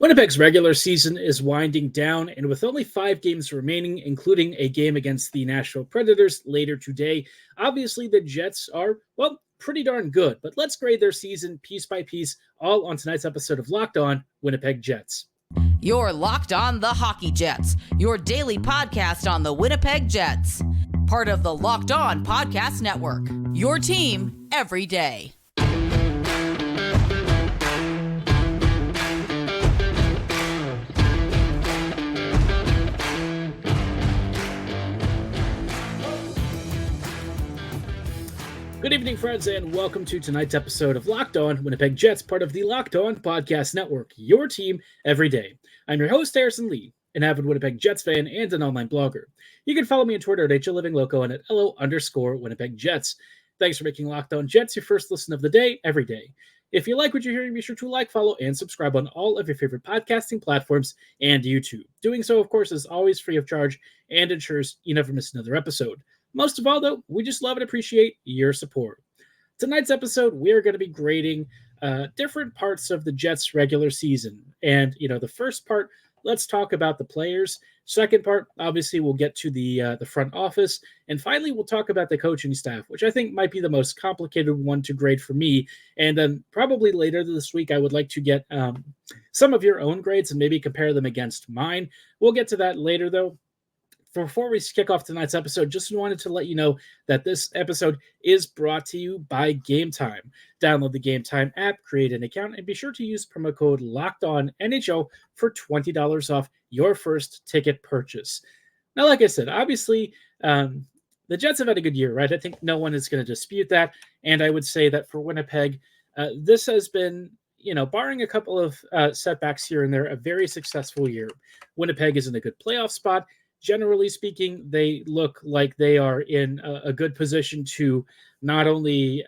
Winnipeg's regular season is winding down, and with only 5 games remaining, including a game against the Nashville Predators later today, obviously the Jets are, well, pretty darn good. But let's grade their season piece by piece, all on tonight's episode of Locked On Winnipeg Jets. You're Locked On the Hockey Jets, your daily podcast on the Winnipeg Jets. Part of the Locked On Podcast Network, your team every day. Good evening, friends, and welcome to tonight's episode of Locked On Winnipeg Jets, part of the Locked On Podcast Network, your team every day. I'm your host, Harrison Lee, an avid Winnipeg Jets fan and an online blogger. You can follow me on Twitter at HLivingLoco and at LO_Winnipeg Jets. Thanks for making Locked On Jets your first listen of the day every day. If you like what you're hearing, be sure to like, follow, and subscribe on all of your favorite podcasting platforms and YouTube. Doing so, of course, is always free of charge and ensures you never miss another episode. Most of all, though, we just love and appreciate your support. Tonight's episode, we are going to be grading different parts of the Jets' regular season. And, the first part, let's talk about the players. Second part, obviously, we'll get to the front office. And finally, we'll talk about the coaching staff, which I think might be the most complicated one to grade for me. And then probably later this week, I would like to get some of your own grades and maybe compare them against mine. We'll get to that later, though. Before we kick off tonight's episode, just wanted to let you know that this episode is brought to you by Game Time. Download the Game Time app, create an account, and be sure to use promo code LOCKEDONNHL for $20 off your first ticket purchase. Now, like I said, obviously, the Jets have had a good year, right? I think no one is going to dispute that. And I would say that for Winnipeg, this has been, barring a couple of setbacks here and there, a very successful year. Winnipeg is in a good playoff spot. Generally speaking, they look like they are in a good position to not only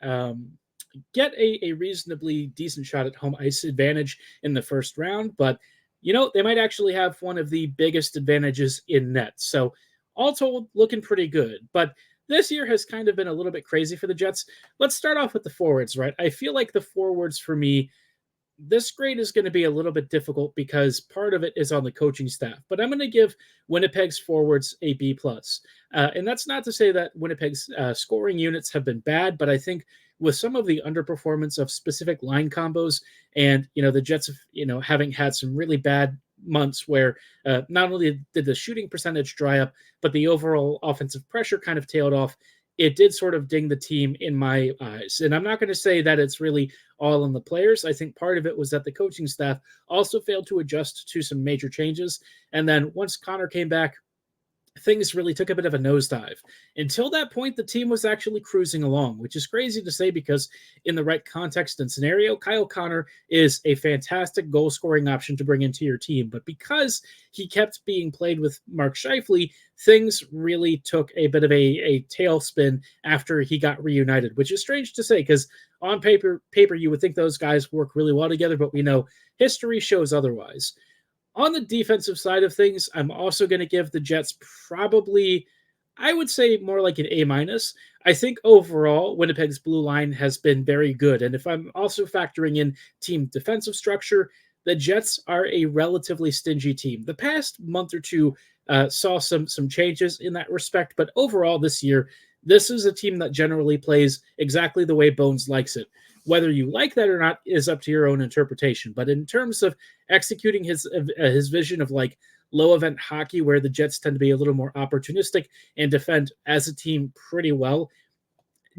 get a reasonably decent shot at home ice advantage in the first round, but, they might actually have one of the biggest advantages in net. So all told, looking pretty good. But this year has kind of been a little bit crazy for the Jets. Let's start off with the forwards, right? I feel like the forwards for me, this grade is going to be a little bit difficult because part of it is on the coaching staff, but I'm going to give Winnipeg's forwards a B+. And that's not to say that Winnipeg's scoring units have been bad, but I think with some of the underperformance of specific line combos and, the Jets, having had some really bad months where not only did the shooting percentage dry up, but the overall offensive pressure kind of tailed off, it did sort of ding the team in my eyes. And I'm not going to say that it's really all on the players. I think part of it was that the coaching staff also failed to adjust to some major changes. And then once Connor came back, things really took a bit of a nosedive. Until that point, the team was actually cruising along, which is crazy to say because in the right context and scenario, Kyle Connor is a fantastic goal-scoring option to bring into your team. But because he kept being played with Mark Scheifele, things really took a bit of a tailspin after he got reunited, which is strange to say because on paper, you would think those guys work really well together, but we know history shows otherwise. On the defensive side of things, I'm also going to give the Jets probably, I would say, more like an A-. I think overall, Winnipeg's blue line has been very good. And if I'm also factoring in team defensive structure, the Jets are a relatively stingy team. The past month or two saw some changes in that respect, but overall this year, this is a team that generally plays exactly the way Bones likes it. Whether you like that or not is up to your own interpretation. But in terms of executing his vision of like low event hockey, where the Jets tend to be a little more opportunistic and defend as a team pretty well,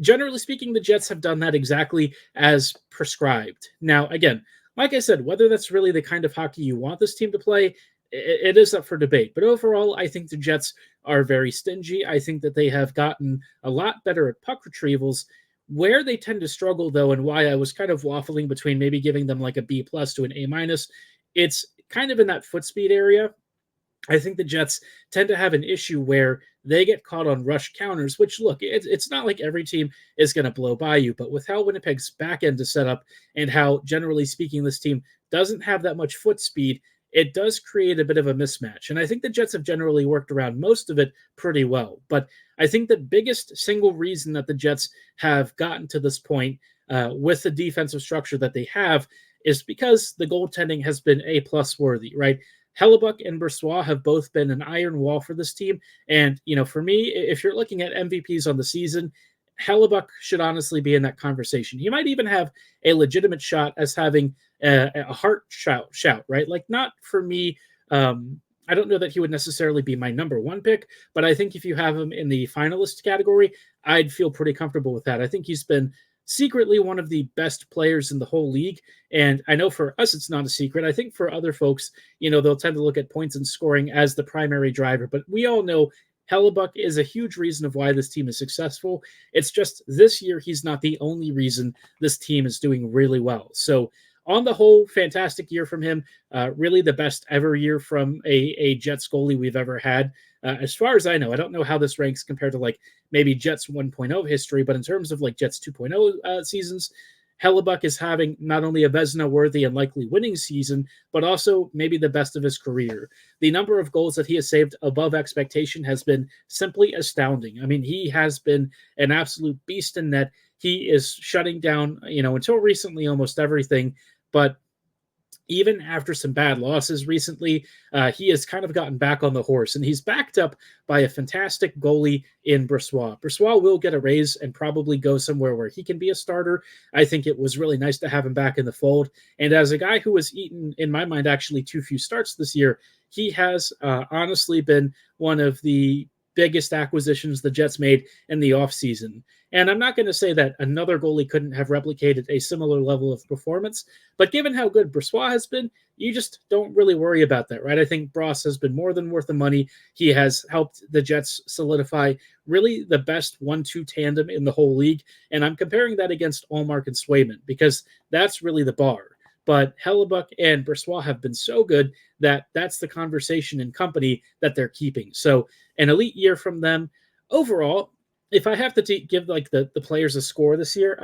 generally speaking, the Jets have done that exactly as prescribed. Now, again, like I said, whether that's really the kind of hockey you want this team to play, it is up for debate. But overall, I think the Jets are very stingy. I think that they have gotten a lot better at puck retrievals. Where they tend to struggle, though, and why I was kind of waffling between maybe giving them like a B+ to an A-, it's kind of in that foot speed area. I think the Jets tend to have an issue where they get caught on rush counters, which, look, it's not like every team is going to blow by you, but with how Winnipeg's back end is set up and how, generally speaking, this team doesn't have that much foot speed, it does create a bit of a mismatch. And I think the Jets have generally worked around most of it pretty well. But I think the biggest single reason that the Jets have gotten to this point with the defensive structure that they have is because the goaltending has been A-plus worthy, right? Hellebuyck and Brossoit have both been an iron wall for this team. And, for me, if you're looking at MVPs on the season, Hellebuyck should honestly be in that conversation. He might even have a legitimate shot as having a heart shout, right? Like, not for me. I don't know that he would necessarily be my number one pick, but I think if you have him in the finalist category, I'd feel pretty comfortable with that. I think he's been secretly one of the best players in the whole league. And I know for us, it's not a secret. I think for other folks, they'll tend to look at points and scoring as the primary driver, but we all know Hellebuyck is a huge reason of why this team is successful. It's just this year, he's not the only reason this team is doing really well. So on the whole, fantastic year from him. Really the best ever year from a Jets goalie we've ever had. As far as I know, I don't know how this ranks compared to like maybe Jets 1.0 history, but in terms of like Jets 2.0 seasons, Hellebuyck is having not only a Vezina-worthy and likely winning season, but also maybe the best of his career. The number of goals that he has saved above expectation has been simply astounding. I mean, he has been an absolute beast in net. He is shutting down, until recently, almost everything. But even after some bad losses recently, he has kind of gotten back on the horse, and he's backed up by a fantastic goalie in Brossoit. Brossoit will get a raise and probably go somewhere where he can be a starter. I think it was really nice to have him back in the fold. And as a guy who has eaten, in my mind, actually too few starts this year, he has honestly been one of the biggest acquisitions the Jets made in the offseason. And I'm not going to say that another goalie couldn't have replicated a similar level of performance, but given how good Brossoit has been, you just don't really worry about that, right? I think Bros has been more than worth the money. He has helped the Jets solidify really the best 1-2 tandem in the whole league. And I'm comparing that against Allmark and Swayman because that's really the bar. But Hellebuyck and Brossoit have been so good that that's the conversation and company that they're keeping. So an elite year from them. Overall, if I have to give like the players a score this year,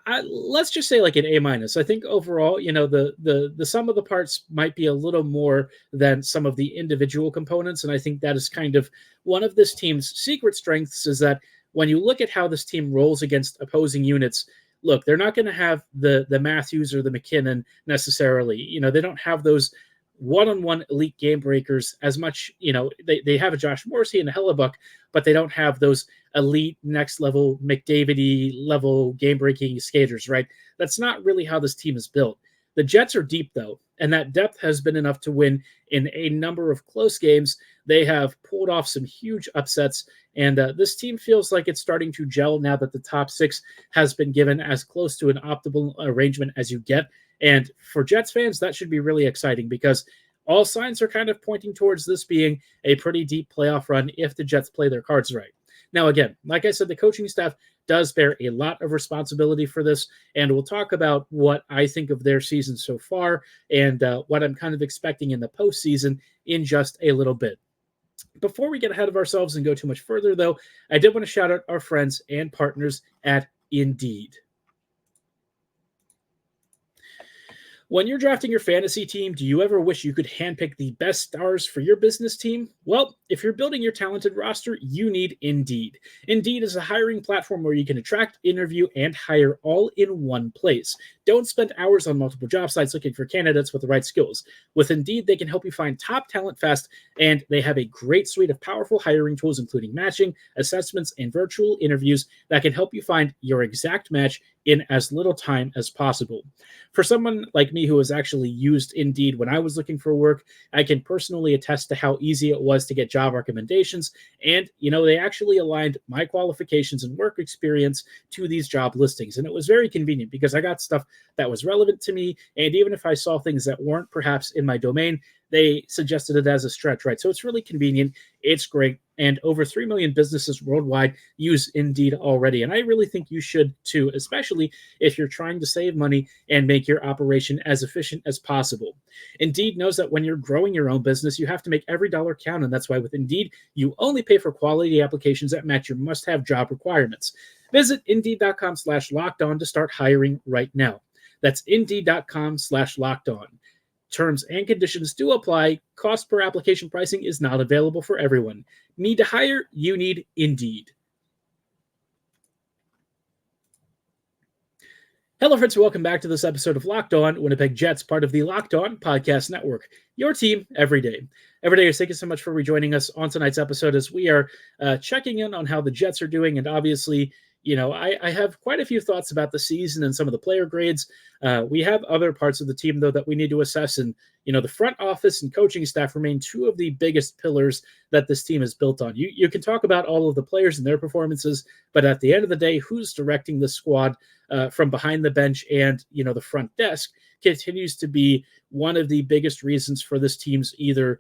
let's just say like an A-. I think overall, the sum of the parts might be a little more than some of the individual components. And I think that is kind of one of this team's secret strengths is that when you look at how this team rolls against opposing units, look, they're not going to have the Matthews or the McKinnon necessarily. They don't have those one-on-one elite game breakers as much. They have a Josh Morrissey and a Hellebuyck, but they don't have those elite next level McDavid-y level game breaking skaters, right? That's not really how this team is built. The Jets are deep though, and that depth has been enough to win in a number of close games. They have pulled off some huge upsets, and this team feels like it's starting to gel now that the top six has been given as close to an optimal arrangement as you get. And for Jets fans, that should be really exciting because all signs are kind of pointing towards this being a pretty deep playoff run if the Jets play their cards right. Now, again, like I said, the coaching staff does bear a lot of responsibility for this, and we'll talk about what I think of their season so far and what I'm kind of expecting in the postseason in just a little bit. Before we get ahead of ourselves and go too much further, though, I did want to shout out our friends and partners at Indeed. When you're drafting your fantasy team, do you ever wish you could handpick the best stars for your business team? Well, if you're building your talented roster, you need Indeed. Indeed is a hiring platform where you can attract, interview, and hire all in one place. Don't spend hours on multiple job sites looking for candidates with the right skills. With Indeed, they can help you find top talent fast, and they have a great suite of powerful hiring tools, including matching, assessments, and virtual interviews that can help you find your exact match in as little time as possible. For someone like me who has actually used Indeed when I was looking for work, I can personally attest to how easy it was to get job recommendations. And, they actually aligned my qualifications and work experience to these job listings. And it was very convenient because I got stuff that was relevant to me. And even if I saw things that weren't perhaps in my domain, they suggested it as a stretch, right? So it's really convenient. It's great. And over 3 million businesses worldwide use Indeed already. And I really think you should too, especially if you're trying to save money and make your operation as efficient as possible. Indeed knows that when you're growing your own business, you have to make every dollar count. And that's why with Indeed, you only pay for quality applications that match your must-have job requirements. Visit Indeed.com/lockedon to start hiring right now. That's Indeed.com/lockedon. Terms and conditions do apply. Cost per application pricing is not available for everyone. Need to hire? You need Indeed. Hello, friends. Welcome back to this episode of Locked On Winnipeg Jets, part of the Locked On Podcast Network. Your team every day. Every day, thank you so much for rejoining us on tonight's episode as we are checking in on how the Jets are doing. And obviously, I have quite a few thoughts about the season and some of the player grades. We have other parts of the team, though, that we need to assess. And, the front office and coaching staff remain two of the biggest pillars that this team is built on. You can talk about all of the players and their performances, but at the end of the day, who's directing the squad from behind the bench and, the front desk continues to be one of the biggest reasons for this team's either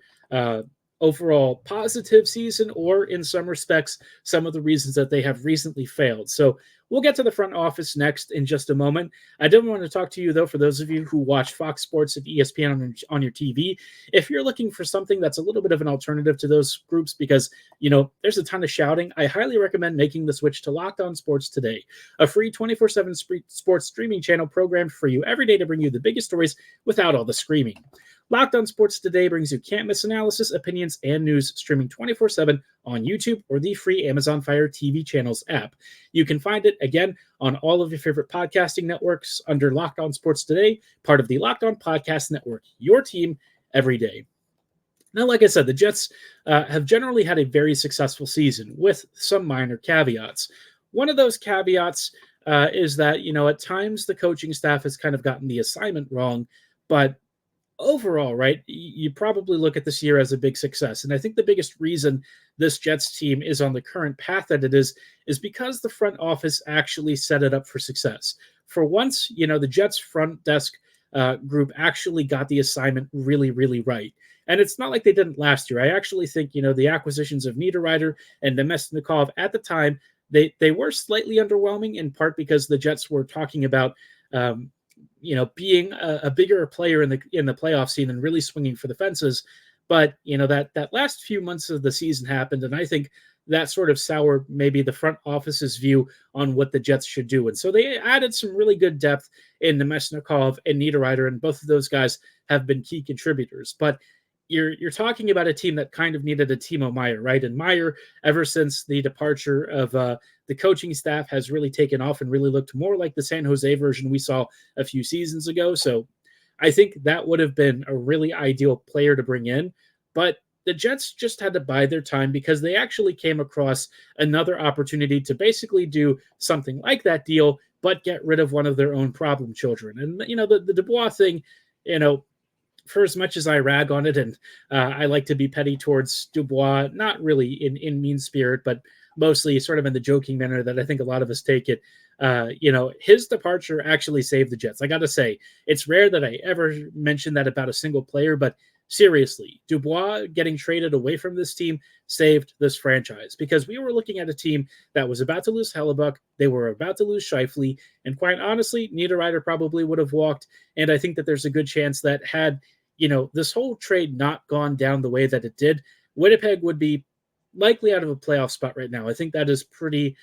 overall positive season or, in some respects, some of the reasons that they have recently failed. So we'll get to the front office next in just a moment. I did want to talk to you, though, for those of you who watch Fox Sports and ESPN on your TV, if you're looking for something that's a little bit of an alternative to those groups because, there's a ton of shouting, I highly recommend making the switch to Locked On Sports Today, a free 24/7 sports streaming channel programmed for you every day to bring you the biggest stories without all the screaming. Locked On Sports Today brings you can't-miss analysis, opinions, and news streaming 24/7 on YouTube or the free Amazon Fire TV channels app. You can find it, again, on all of your favorite podcasting networks under Locked On Sports Today, part of the Locked On Podcast Network, your team every day. Now, like I said, the Jets have generally had a very successful season with some minor caveats. One of those caveats is that, at times the coaching staff has kind of gotten the assignment wrong, but overall, right, you probably look at this year as a big success. And I think the biggest reason this Jets team is on the current path that it is because the front office actually set it up for success. For once, the Jets front desk group actually got the assignment really, really right. And it's not like they didn't last year. I actually think, the acquisitions of Niederreiter and Nemesnikov at the time, they were slightly underwhelming, in part because the Jets were talking about being a bigger player in the playoff scene and really swinging for the fences. But, that last few months of the season happened, and I think that sort of soured maybe the front office's view on what the Jets should do. And so they added some really good depth in Nemesnikov and Niederreiter, and both of those guys have been key contributors. But you're talking about a team that kind of needed a Timo Meier, right? And Meier, ever since the departure of the coaching staff, has really taken off and really looked more like the San Jose version we saw a few seasons ago. So I think that would have been a really ideal player to bring in. But the Jets just had to bide their time because they actually came across another opportunity to basically do something like that deal, but get rid of one of their own problem children. And, the Dubois thing, for as much as I rag on it, and I like to be petty towards Dubois, not really in mean spirit, but mostly sort of in the joking manner that I think a lot of us take it, his departure actually saved the Jets. I got to say, it's rare that I ever mention that about a single player, but seriously, Dubois getting traded away from this team saved this franchise because we were looking at a team that was about to lose Hellebuyck, they were about to lose Scheifele, and quite honestly, Niederreiter probably would have walked, and I think that there's a good chance that had this whole trade not gone down the way that it did, Winnipeg would be likely out of a playoff spot right now. I think that is pretty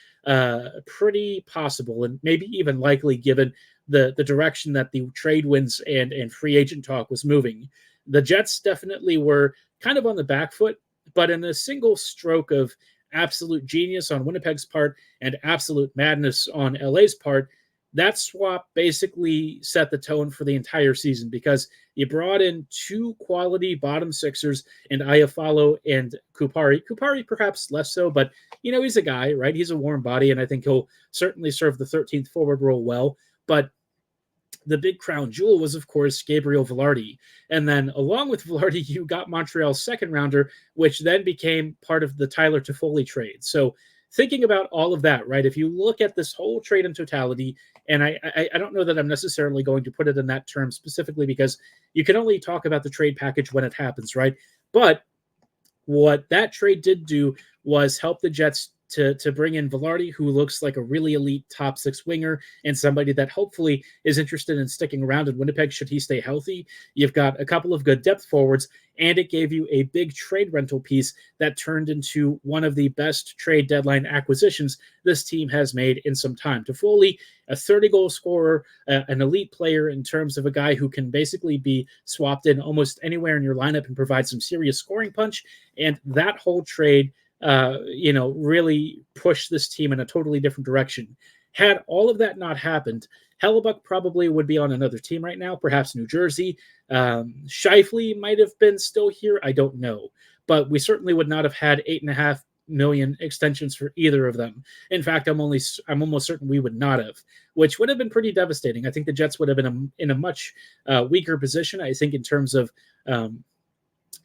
possible and maybe even likely given the direction that the trade wins and free agent talk was moving. The Jets definitely were kind of on the back foot, but in a single stroke of absolute genius on Winnipeg's part and absolute madness on LA's part, that swap basically set the tone for the entire season because you brought in two quality bottom sixers and Iafallo and Kupari. Kupari perhaps less so, but, he's a guy, right? He's a warm body, and I think he'll certainly serve the 13th forward role well. But the big crown jewel was, of course, Gabriel Velarde. And then along with Velarde, you got Montreal's second rounder, which then became part of the Tyler Toffoli trade. So thinking about all of that, right, if you look at this whole trade in totality, and I don't know that I'm necessarily going to put it in that term specifically because you can only talk about the trade package when it happens, right? But what that trade did do was help the Jets to bring in Velarde, who looks like a really elite top six winger and somebody that hopefully is interested in sticking around in Winnipeg should he stay healthy. You've got a couple of good depth forwards, and it gave you a big trade rental piece that turned into one of the best trade deadline acquisitions this team has made in some time. Toffoli, a 30-goal scorer, an elite player in terms of a guy who can basically be swapped in almost anywhere in your lineup and provide some serious scoring punch, and that whole trade really pushed this team in a totally different direction. Had all of that not happened, Hellebuyck probably would be on another team right now, perhaps New Jersey. Shifley might have been still here. I don't know. But we certainly would not have had $8.5 million extensions for either of them. In fact, I'm almost certain we would not have, which would have been pretty devastating. I think the Jets would have been in a much weaker position. I think in terms of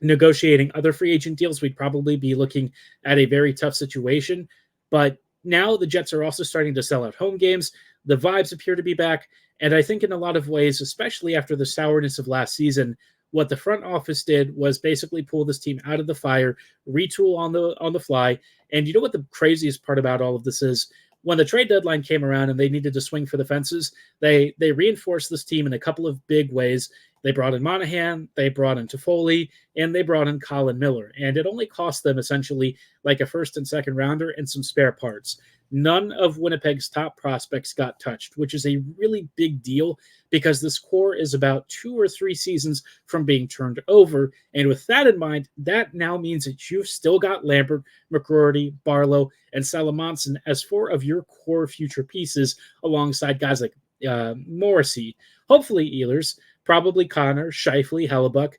negotiating other free agent deals, we'd probably be looking at a very tough situation. But now the Jets are also starting to sell out home games. The vibes appear to be back. And I think in a lot of ways, especially after the sourness of last season, what the front office did was basically pull this team out of the fire, retool on the fly. And you know what the craziest part about all of this is? When the trade deadline came around and they needed to swing for the fences, they reinforced this team in a couple of big ways. They brought in Monahan, they brought in Toffoli, and they brought in Colin Miller. And it only cost them essentially like a first and second rounder and some spare parts. None of Winnipeg's top prospects got touched, which is a really big deal because this core is about 2 or 3 seasons from being turned over. And with that in mind, that now means that you've still got Lambert, McCrory, Barlow, and Salamonson as 4 of your core future pieces alongside guys like Morrissey, hopefully Ehlers, probably Connor, Shifley, Hellebuyck.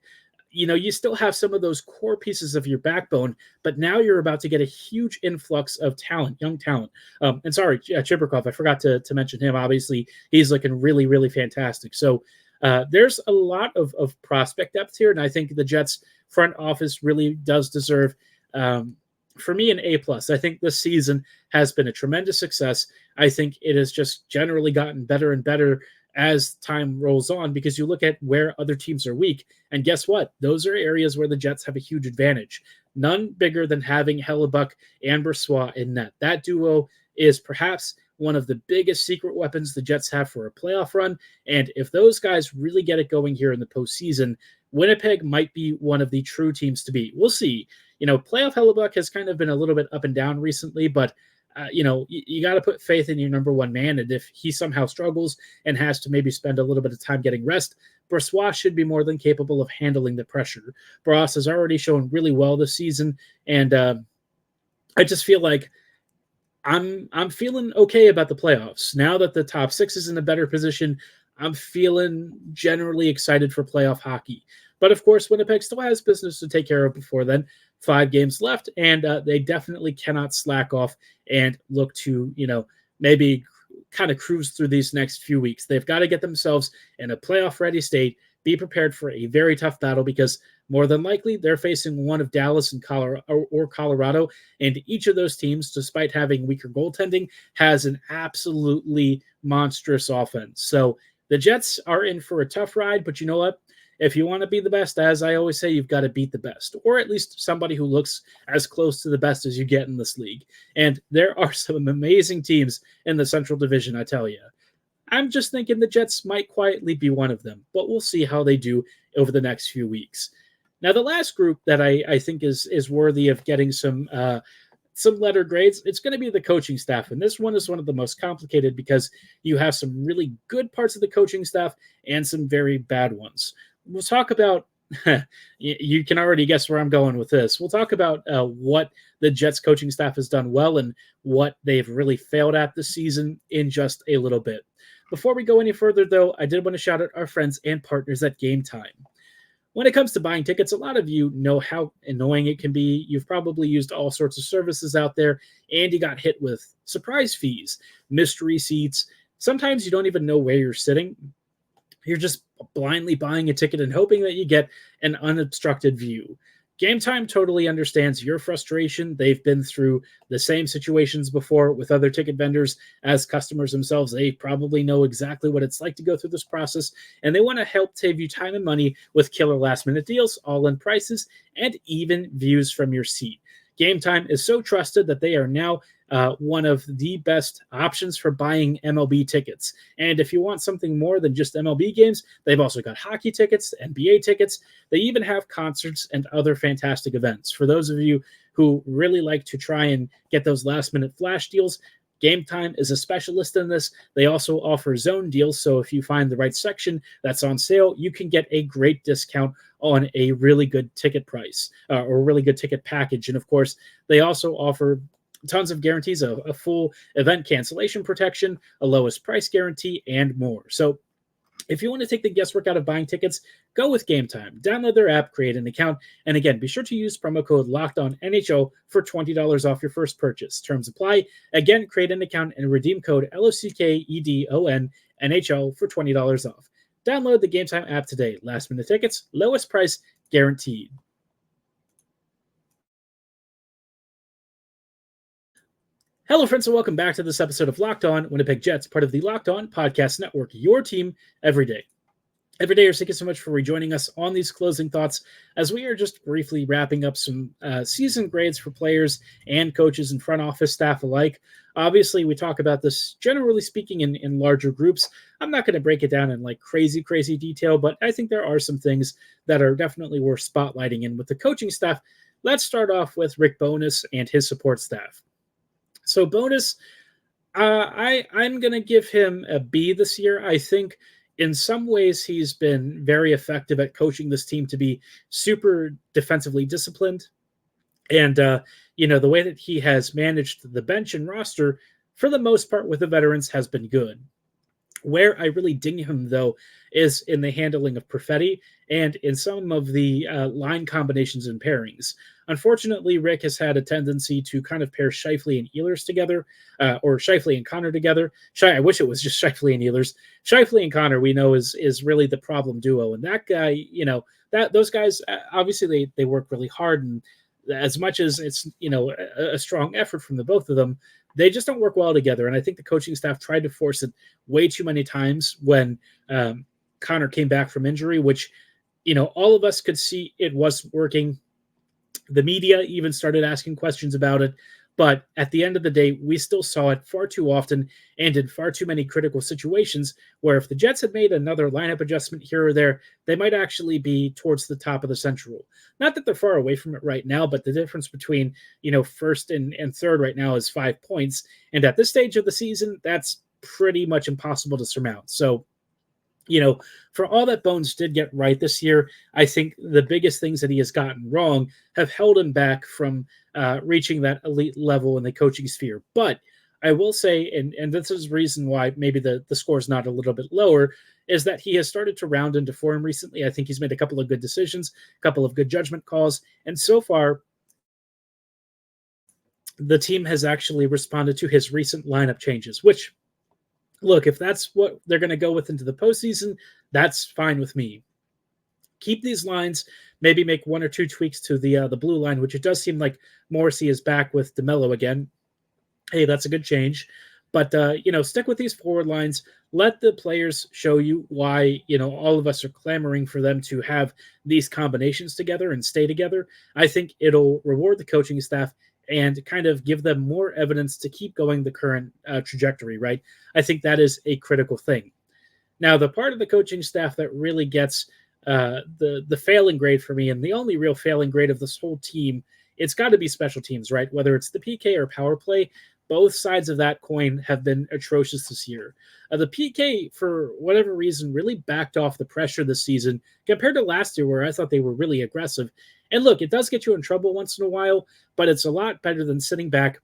You still have some of those core pieces of your backbone, but now you're about to get a huge influx of talent, young talent. And sorry, Chibrikov, I forgot to mention him. Obviously, he's looking really, really fantastic. So there's a lot of prospect depth here, and I think the Jets front office really does deserve, for me, an A+. I think this season has been a tremendous success. I think it has just generally gotten better and better as time rolls on, because you look at where other teams are weak, and guess what? Those are areas where the Jets have a huge advantage. None bigger than having Hellebuyck and Brossoit in net. That duo is perhaps one of the biggest secret weapons the Jets have for a playoff run, and if those guys really get it going here in the postseason, Winnipeg might be one of the true teams to beat. We'll see. Playoff Hellebuyck has kind of been a little bit up and down recently, but you got to put faith in your number one man. And if he somehow struggles and has to maybe spend a little bit of time getting rest, Brossoit should be more than capable of handling the pressure. Bros has already shown really well this season. And I just feel like I'm feeling okay about the playoffs. Now that the top 6 is in a better position, I'm feeling generally excited for playoff hockey. But of course, Winnipeg still has business to take care of before then. 5 games left, and they definitely cannot slack off and look to, maybe kind of cruise through these next few weeks. They've got to get themselves in a playoff-ready state, be prepared for a very tough battle, because more than likely they're facing one of Dallas and Colorado, and each of those teams, despite having weaker goaltending, has an absolutely monstrous offense. So the Jets are in for a tough ride, but you know what? If you want to be the best, as I always say, you've got to beat the best, or at least somebody who looks as close to the best as you get in this league. And there are some amazing teams in the Central Division, I tell you. I'm just thinking the Jets might quietly be one of them, but we'll see how they do over the next few weeks. Now, the last group that I think is worthy of getting some letter grades, it's going to be the coaching staff. And this one is one of the most complicated because you have some really good parts of the coaching staff and some very bad ones. We'll talk about, you can already guess where I'm going with this. We'll talk about what the Jets coaching staff has done well and what they've really failed at this season in just a little bit. Before we go any further, though, I did want to shout out our friends and partners at Game Time. When it comes to buying tickets, a lot of you know how annoying it can be. You've probably used all sorts of services out there, and you got hit with surprise fees, mystery seats. Sometimes you don't even know where you're sitting. You're just blindly buying a ticket and hoping that you get an unobstructed view. Game Time totally understands your frustration. They've been through the same situations before with other ticket vendors. As customers themselves, they probably know exactly what it's like to go through this process, and they want to help save you time and money with killer last-minute deals, all-in prices, and even views from your seat. Game Time is so trusted that they are now one of the best options for buying MLB tickets. And if you want something more than just MLB games, they've also got hockey tickets, NBA tickets. They even have concerts and other fantastic events. For those of you who really like to try and get those last-minute flash deals, Game Time is a specialist in this. They also offer zone deals, so if you find the right section that's on sale, you can get a great discount on a really good ticket price or a really good ticket package. And of course, they also offer tons of guarantees, a full event cancellation protection, a lowest price guarantee, and more. So if you want to take the guesswork out of buying tickets, go with Game Time. Download their app, create an account, and again, be sure to use promo code LOCKEDONNHL for $20 off your first purchase. Terms apply. Again, create an account and redeem code LOCKEDONNHL for $20 off. Download the Game Time app today. Last minute tickets, lowest price guaranteed. Hello, friends, and welcome back to this episode of Locked On Winnipeg Jets, part of the Locked On Podcast Network, your team every day. Every day, thank you so much for rejoining us on these closing thoughts as we are just briefly wrapping up some season grades for players and coaches and front office staff alike. Obviously, we talk about this, generally speaking, in larger groups. I'm not going to break it down in like crazy detail, but I think there are some things that are definitely worth spotlighting. And with the coaching staff, let's start off with Rick Bowness and his support staff. So Bowness, I'm going to give him a B this year. I think in some ways he's been very effective at coaching this team to be super defensively disciplined. And, the way that he has managed the bench and roster, for the most part with the veterans, has been good. Where I really ding him, though, is in the handling of Perfetti and in some of the line combinations and pairings. Unfortunately, Rick has had a tendency to kind of pair Scheifele and Ehlers together, or Scheifele and Connor together. I wish it was just Scheifele and Ehlers. Scheifele and Connor, we know, is really the problem duo. And that guy, those guys, obviously they work really hard. And as much as it's, a strong effort from the both of them, they just don't work well together. And I think the coaching staff tried to force it way too many times when Connor came back from injury, which, all of us could see it wasn't working. The media even started asking questions about it. But at the end of the day, we still saw it far too often and in far too many critical situations where if the Jets had made another lineup adjustment here or there, they might actually be towards the top of the Central. Not that they're far away from it right now, but the difference between, first and third right now is 5 points. And at this stage of the season, that's pretty much impossible to surmount. So, for all that Bones did get right this year, I think the biggest things that he has gotten wrong have held him back from reaching that elite level in the coaching sphere. But I will say, and this is the reason why maybe the score is not a little bit lower, is that he has started to round into form recently. I think he's made a couple of good decisions, a couple of good judgment calls, and so far, the team has actually responded to his recent lineup changes, which, look, if that's what they're going to go with into the postseason, that's fine with me. Keep these lines, maybe make one or two tweaks to the blue line, which it does seem like Morrissey is back with DeMello again. Hey, that's a good change. But, stick with these forward lines. Let the players show you why, all of us are clamoring for them to have these combinations together and stay together. I think it'll reward the coaching staff and kind of give them more evidence to keep going the current trajectory, right? I think that is a critical thing. Now, the part of the coaching staff that really gets the failing grade for me, and the only real failing grade of this whole team, it's got to be special teams, right? Whether it's the PK or power play, both sides of that coin have been atrocious this year. The PK, for whatever reason, really backed off the pressure this season compared to last year where I thought they were really aggressive. And look, it does get you in trouble once in a while, but it's a lot better than sitting back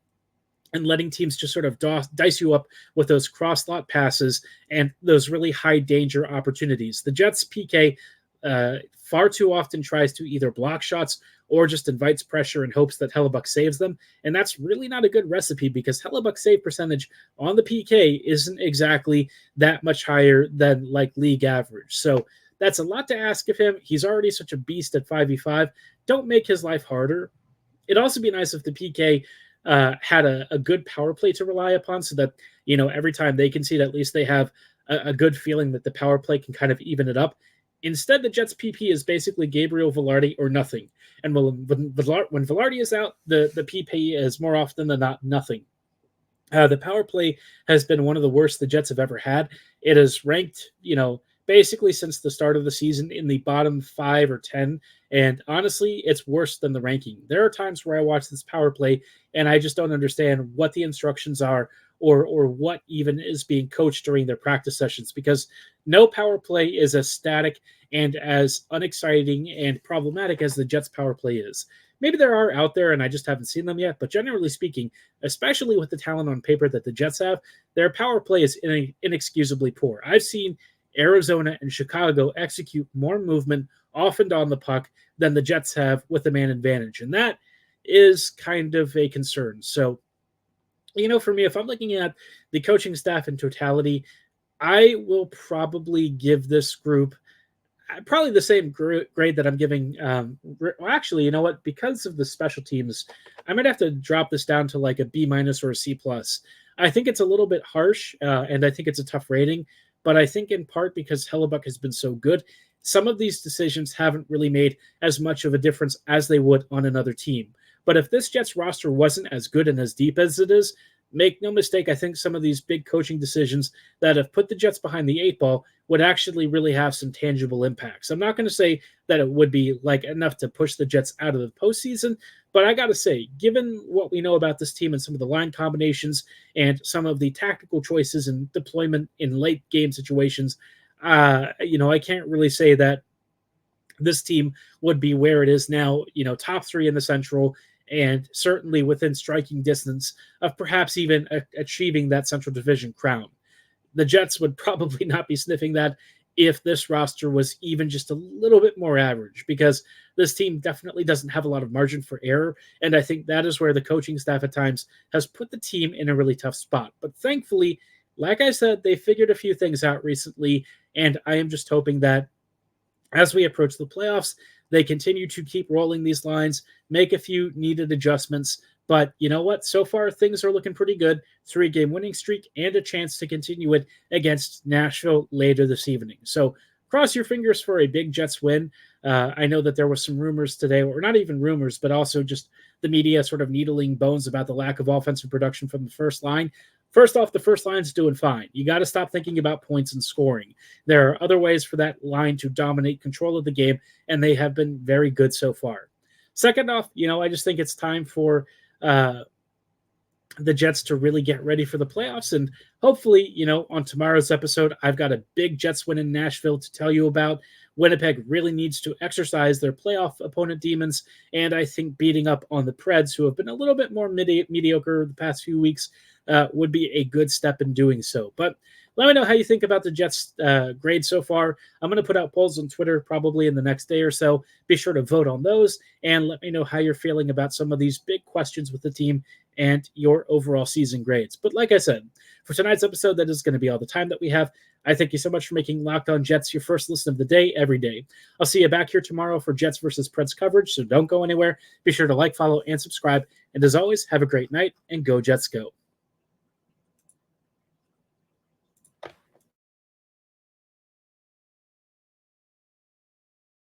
and letting teams just sort of dice you up with those cross-lot passes and those really high-danger opportunities. The Jets' PK far too often tries to either block shots or just invites pressure and hopes that Hellebuyck saves them. And that's really not a good recipe because Hellebuyck's save percentage on the PK isn't exactly that much higher than like league average. So that's a lot to ask of him. He's already such a beast at 5v5. Don't make his life harder. It'd also be nice if the PK had a good power play to rely upon so that, every time they concede, at least they have a good feeling that the power play can kind of even it up. Instead, the Jets' PP is basically Gabriel Velarde or nothing. And when Velarde is out, the PP is more often than not nothing. The power play has been one of the worst the Jets have ever had. It is ranked, basically since the start of the season in the bottom 5 or 10. And honestly, it's worse than the ranking. There are times where I watch this power play and I just don't understand what the instructions are or what even is being coached during their practice sessions, because no power play is as static and as unexciting and problematic as the Jets power play is. Maybe there are out there and I just haven't seen them yet, but generally speaking, especially with the talent on paper that the Jets have, their power play is inexcusably poor. I've seen Arizona and Chicago execute more movement off and on the puck than the Jets have with the man advantage, and that is kind of a concern. So, for me, if I'm looking at the coaching staff in totality, I will probably give this group probably the same grade that I'm giving. Well, actually, you know what? Because of the special teams, I might have to drop this down to like a B- or a C+. I think it's a little bit harsh, and I think it's a tough rating. But I think in part because Hellebuyck has been so good, some of these decisions haven't really made as much of a difference as they would on another team. But if this Jets roster wasn't as good and as deep as it is, make no mistake, I think some of these big coaching decisions that have put the Jets behind the 8 ball would actually really have some tangible impacts. I'm not going to say that it would be like enough to push the Jets out of the postseason, but I got to say, given what we know about this team and some of the line combinations and some of the tactical choices and deployment in late game situations, I can't really say that this team would be where it is now, top 3 in the Central, and certainly within striking distance of perhaps even achieving that Central Division crown. The Jets would probably not be sniffing that if this roster was even just a little bit more average, because this team definitely doesn't have a lot of margin for error, and I think that is where the coaching staff at times has put the team in a really tough spot. But thankfully, like I said, they figured a few things out recently, and I am just hoping that as we approach the playoffs, they continue to keep rolling these lines, make a few needed adjustments. But you know what? So far, things are looking pretty good. 3-game winning streak and a chance to continue it against Nashville later this evening. So cross your fingers for a big Jets win. I know that there was some rumors today, or not even rumors, but also just the media sort of needling bones about the lack of offensive production from the first line. First off, the first line's doing fine. You got to stop thinking about points and scoring. There are other ways for that line to dominate control of the game, and they have been very good so far. Second off, I just think it's time for the Jets to really get ready for the playoffs. And hopefully, on tomorrow's episode, I've got a big Jets win in Nashville to tell you about. Winnipeg really needs to exercise their playoff opponent demons, and I think beating up on the Preds, who have been a little bit more mediocre the past few weeks, would be a good step in doing so. But let me know how you think about the Jets' grade so far. I'm going to put out polls on Twitter probably in the next day or so. Be sure to vote on those, and let me know how you're feeling about some of these big questions with the team and your overall season grades. But like I said, for tonight's episode, that is going to be all the time that we have. I thank you so much for making Locked On Jets your first listen of the day every day. I'll see you back here tomorrow for Jets versus Preds coverage, so don't go anywhere. Be sure to like, follow, and subscribe. And as always, have a great night, and go Jets go.